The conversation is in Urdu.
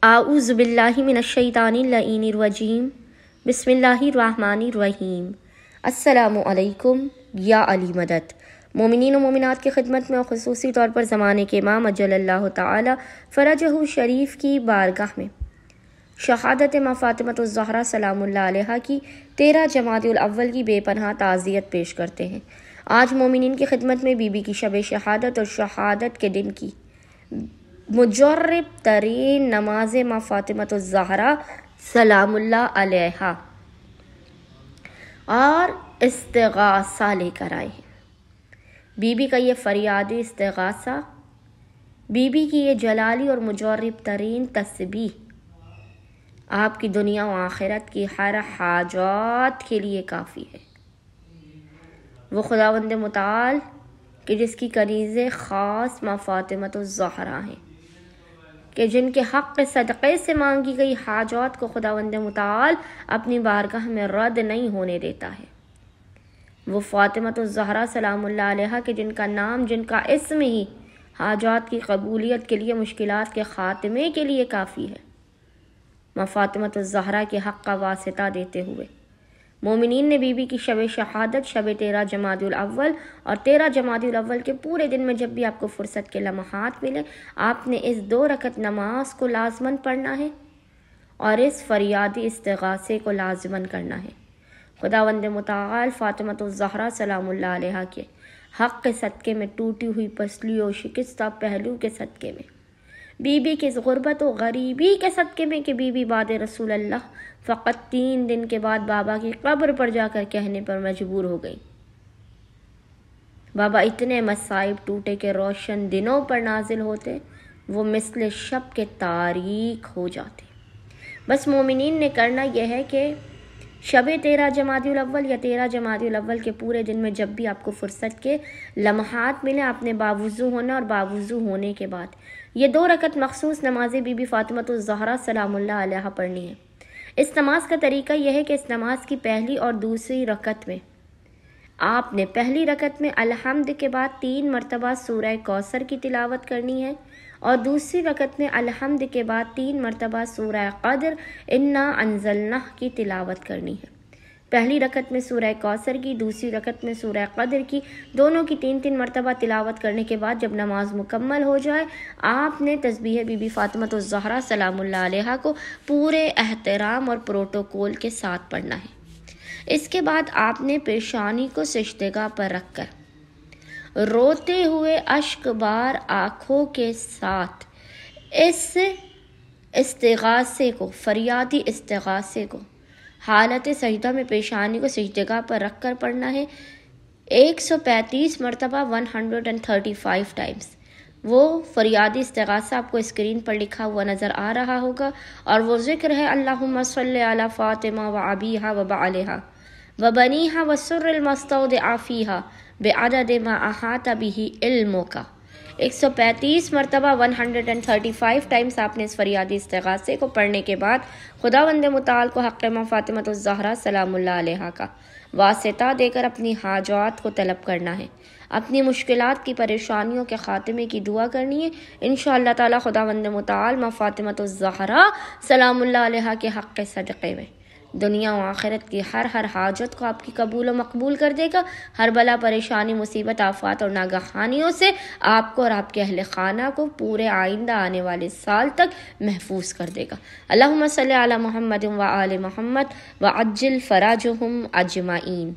اعوذ باللہ من الشیطان اللعین الرجیم بسم اللہ الرحمن الرحیم۔ السلام علیکم یا علی مدد۔ مومنین و مومنات کی خدمت میں اور خصوصی طور پر زمانے کے امام اجل اللہ تعالی فرجہ شریف کی بارگاہ میں شہادت ماں فاطمۃ الزہرا سلام اللہ علیہا کی 13 جمادی الاول کی بے پناہ تعزیت پیش کرتے ہیں۔ آج مومنین کی خدمت میں بی بی کی شب شہادت اور شہادت کے دن کی مجرب ترین نماز ماں فاطمۃ الزہرا سلام اللہ علیہا اور استغاثہ لے کر آئے ہیں۔ بی بی کا یہ فریادی استغاثہ، بی بی کی یہ جلالی اور مجرب ترین تسبیح آپ کی دنیا و آخرت کی ہر حاجات کے لیے کافی ہے۔ وہ خداوند متعال کہ جس کی کنیز خاص ماں فاطمۃ الزہرا ہیں، کہ جن کے حق صدقے سے مانگی گئی حاجات کو خداوند متعال اپنی بارگاہ میں رد نہیں ہونے دیتا ہے۔ وہ فاطمۃ الزہرا سلام اللہ علیہا کہ جن کا نام، جن کا اسم ہی حاجات کی قبولیت کے لیے، مشکلات کے خاتمے کے لیے کافی ہے۔ ماں فاطمۃ الزہرا کے حق کا واسطہ دیتے ہوئے مومنین نے بی بی کی شب شہادت، شب 13 جمادی الاول اور 13 جمادی الاول کے پورے دن میں جب بھی آپ کو فرصت کے لمحات ملے، آپ نے اس 2 رکعت نماز کو لازماً پڑھنا ہے اور اس فریادی استغاثے کو لازماً کرنا ہے۔ خداوند متعال فاطمۃ الزہرا سلام اللہ علیہا کے حق کے صدقے میں، ٹوٹی ہوئی پسلیوں، شکستہ پہلو کے صدقے میں، بی بی کی غربت و غریبی کے صدقے میں کہ بی بی بعد رسول اللہ فقط 3 دن کے بعد بابا کی قبر پر جا کر کہنے پر مجبور ہو گئی، بابا اتنے مصائب ٹوٹے کہ روشن دنوں پر نازل ہوتے، وہ مثل شب کے تاریک ہو جاتے۔ بس مومنین نے کرنا یہ ہے کہ شب 13 جمادی الاول یا 13 جمادی الاول کے پورے دن میں جب بھی آپ کو فرصت کے لمحات ملے، آپ نے باوضو ہونا اور باوضو ہونے کے بعد یہ 2 رکعت مخصوص نماز بی بی فاطمۃ الزہرا سلام اللہ علیہا پڑھنی ہے۔ اس نماز کا طریقہ یہ ہے کہ اس نماز کی پہلی اور دوسری رکعت میں آپ نے پہلی رکعت میں الحمد کے بعد 3 مرتبہ سورہ کوثر کی تلاوت کرنی ہے اور دوسری رکعت میں الحمد کے بعد 3 مرتبہ سورہ قدر انا انزلناہ کی تلاوت کرنی ہے۔ پہلی رکعت میں سورہ کوثر کی، دوسری رکعت میں سورہ قدر کی، دونوں کی 3 مرتبہ تلاوت کرنے کے بعد جب نماز مکمل ہو جائے، آپ نے تسبیح بی بی فاطمۃ الزہرا سلام اللہ علیہا کو پورے احترام اور پروٹوکول کے ساتھ پڑھنا ہے۔ اس کے بعد آپ نے پیشانی کو سجدگاہ پر رکھ کر روتے ہوئے اشک بار آنکھوں کے ساتھ اس استغاثے کو، فریادی استغاثے کو حالت سجدہ میں پیشانی کو سجدگاہ پر رکھ کر پڑھنا ہے 135 مرتبہ 135 ٹائمز۔ وہ فریادی استغاثہ آپ کو اسکرین پر لکھا ہوا نظر آ رہا ہوگا اور وہ ذکر ہے اللہم صلی علی فاطمہ و ابیہا و بعلہا و بنیہا و سر المستودع فیہا بعدد ما احاط بہ علمک۔ 135 مرتبہ 135 ٹائمز آپ نے اس فریادی استغاثے کو پڑھنے کے بعد خداوند متعال کو حق ماں فاطمۃ الزہرا سلام اللہ علیہا کا واسطہ دے کر اپنی حاجات کو طلب کرنا ہے، اپنی مشکلات کی، پریشانیوں کے خاتمے کی دعا کرنی ہے۔ انشاءاللہ تعالی خداوند متعال ماں فاطمۃ الزہرا سلام اللہ علیہا کے حق کے صدقے میں دنیا و آخرت کی ہر حاجت کو آپ کی قبول و مقبول کر دے گا، ہر بلا، پریشانی، مصیبت، آفات اور ناگہانیوں سے آپ کو اور آپ کے اہل خانہ کو پورے آئندہ آنے والے سال تک محفوظ کر دے گا۔ اللہم صلی علی محمد و آل محمد وعجل فراجہم اجمعین۔